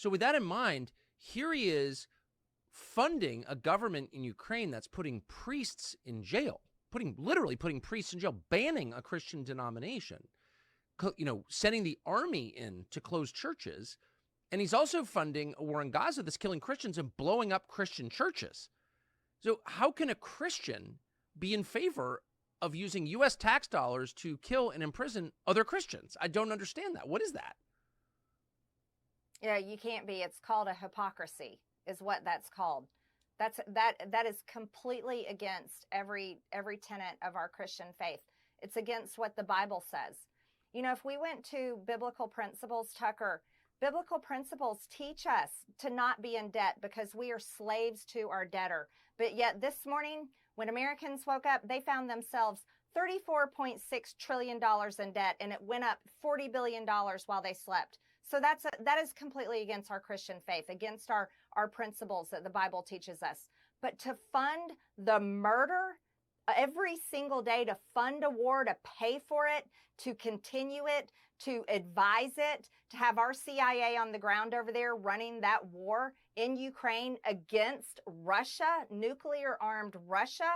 So with that in mind, here he is funding a government in Ukraine that's putting priests in jail, literally putting priests in jail, banning a Christian denomination, sending the army in to close churches. And he's also funding a war in Gaza that's killing Christians and blowing up Christian churches. So how can a Christian be in favor of using U.S. tax dollars to kill and imprison other Christians? I don't understand that. What is that? Yeah, you can't be. It's called a hypocrisy, is what that's called. That is completely against every tenet of our Christian faith. It's against what the Bible says. If we went to biblical principles, Tucker, biblical principles teach us to not be in debt because we are slaves to our debtor. But yet this morning, when Americans woke up, they found themselves $34.6 trillion in debt, and it went up $40 billion while they slept. So that is completely against our Christian faith, against our principles that the Bible teaches us. But to fund the murder every single day, to fund a war, to pay for it, to continue it, to advise it, to have our CIA on the ground over there running that war in Ukraine against Russia, nuclear armed Russia.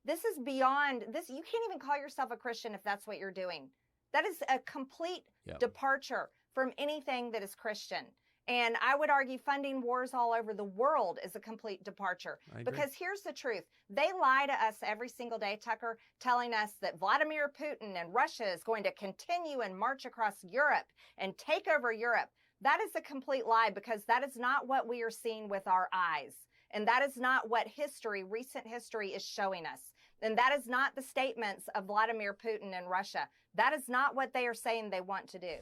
This is beyond this. You can't even call yourself a Christian if that's what you're doing. That is a complete departure from anything that is Christian. And I would argue funding wars all over the world is a complete departure. Because here's the truth. They lie to us every single day, Tucker, telling us that Vladimir Putin and Russia is going to continue and march across Europe and take over Europe. That is a complete lie, because that is not what we are seeing with our eyes. And that is not what recent history is showing us. And that is not the statements of Vladimir Putin and Russia. That is not what they are saying they want to do.